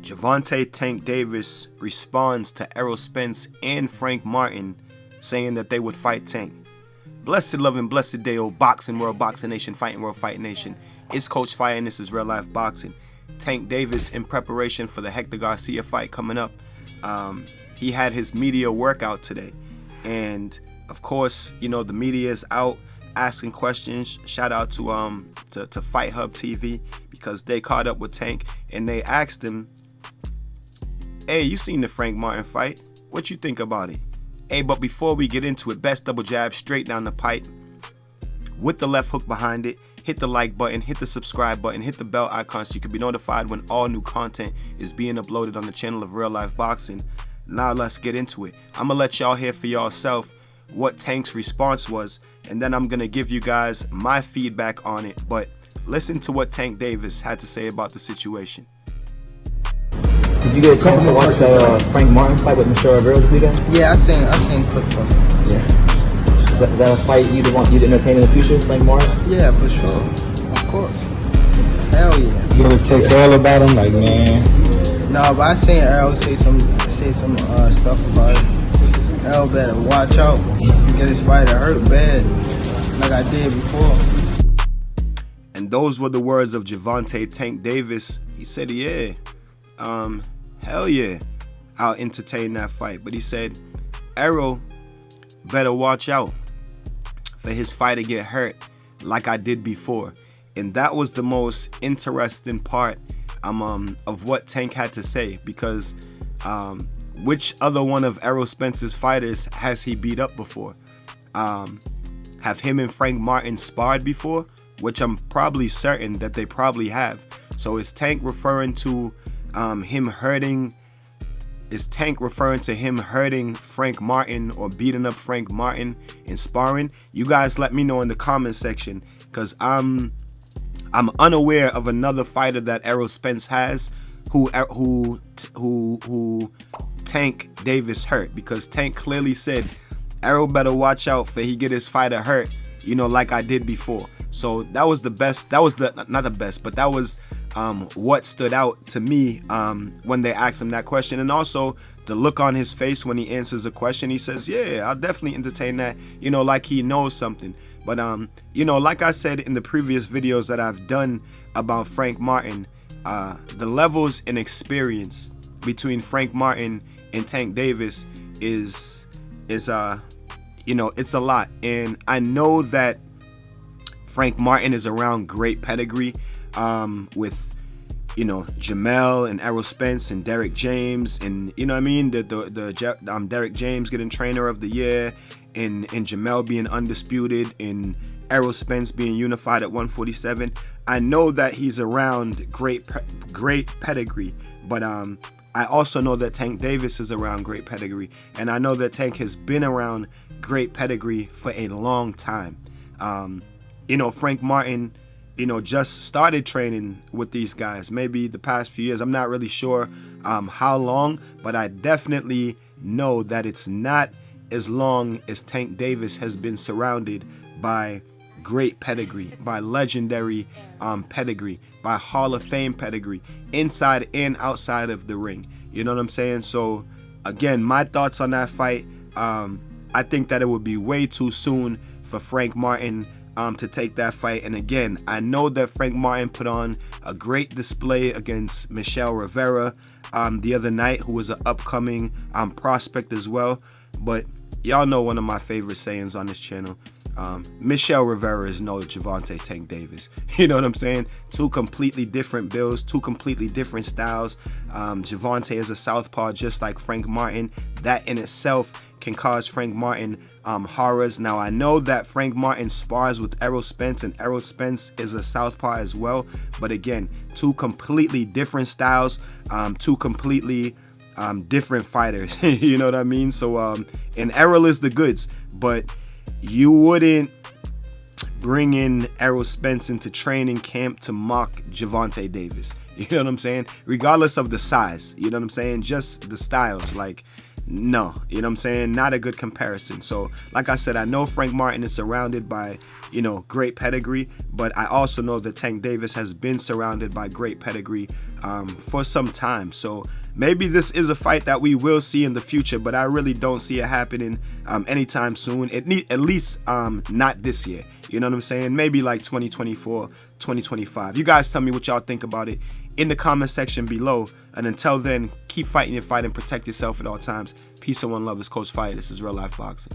Gervonta Tank Davis responds to Errol Spence and Frank Martin saying that they would fight Tank. Blessed love and blessed day, oh boxing world, boxing nation, fighting world, fighting nation. It's Coach Fire and this is Real Life Boxing. Tank Davis in preparation for the Hector Garcia fight coming up. He had his media workout today. And of course, you know, the media is out asking questions. Shout out to Fight Hub TV because they caught up with Tank and they asked him, hey, you seen the Frank Martin fight? What you think about it? Hey, but before we get into it, best double jab straight down the pipe with the left hook behind it. Hit the like button, hit the subscribe button, hit the bell icon so you can be notified when all new content is being uploaded on the channel of Real Life Boxing. Now let's get into it. I'm gonna let y'all hear for yourself what Tank's response was, and then I'm gonna give you guys my feedback on it. But listen to what Tank Davis had to say about the situation. Did you get a chance to watch Frank Martin fight with Michelle Errol this weekend? Yeah, I seen clips of it. Yeah. Is that a fight you'd want you to entertain in the future, Frank Martin? Yeah, for sure. Of course. Hell yeah. You ever text Errol about him? Like, man. No, but I seen Errol say some stuff about it. Errol better watch out. Get his fighter hurt bad, like I did before. And those were the words of Gervonta Tank Davis. He said, yeah, hell yeah, I'll entertain that fight. But he said, Errol better watch out for his fighter get hurt like I did before. And that was the most interesting part of what Tank had to say, because which other one of Errol Spence's fighters has he beat up before? Have him and Frank Martin sparred before? Which I'm probably certain that they probably have. So is Tank referring to him hurting? Is Tank referring to him hurting Frank Martin or beating up Frank Martin in sparring? You guys let me know in the comment section, because I'm unaware of another fighter that Errol Spence has who Tank Davis hurt, because Tank clearly said Errol better watch out for he get his fighter hurt, you know, like I did before. So that was the best. That was not the best, but that was what stood out to me when they asked him that question. And also the look on his face when he answers the question. He says, yeah, I'll definitely entertain that, you know, like he knows something. But you know, like I said in the previous videos that I've done about Frank Martin, the levels in experience between Frank Martin and Tank Davis is you know, it's a lot. And I know that Frank Martin is around great pedigree with, you know, Jamel and Errol Spence and Derek James, and you know what I mean, the Derek James getting trainer of the year, and Jamel being undisputed, and Errol Spence being unified at 147. I know that he's around great pedigree, but I also know that Tank Davis is around great pedigree, and I know that Tank has been around great pedigree for a long time. You know, Frank Martin, you know, just started training with these guys maybe the past few years. I'm not really sure how long, but I definitely know that it's not as long as Tank Davis has been surrounded by great pedigree, by legendary pedigree, by Hall of Fame pedigree, inside and outside of the ring. You know what I'm saying? So again, my thoughts on that fight, I think that it would be way too soon for Frank Martin to take that fight. And again, I know that Frank Martin put on a great display against Michelle Rivera the other night, who was an upcoming prospect as well. But y'all know one of my favorite sayings on this channel, Michelle Rivera is no Gervonta Tank Davis. You know what I'm saying? Two completely different builds, two completely different styles. Gervonta is a southpaw just like Frank Martin. That in itself can cause Frank Martin horrors. Now I know that Frank Martin spars with Errol Spence, and Errol Spence is a southpaw as well. But again, two completely different styles, two completely different fighters. You know what I mean? So and Errol is the goods, but you wouldn't bring in Errol Spence into training camp to mock Gervonta Davis. You know what I'm saying? Regardless of the size, you know what I'm saying? Just the styles, like, no, you know what I'm saying? Not a good comparison. So like I said, I know Frank Martin is surrounded by, you know, great pedigree, but I also know that Tank Davis has been surrounded by great pedigree for some time. So maybe this is a fight that we will see in the future, but I really don't see it happening anytime soon. At least not this year. You know what I'm saying? Maybe like 2024, 2025. You guys tell me what y'all think about it in the comment section below. And until then, keep fighting your fight and protect yourself at all times. Peace and one love. It's Coach Fire. This is Real Life Boxing.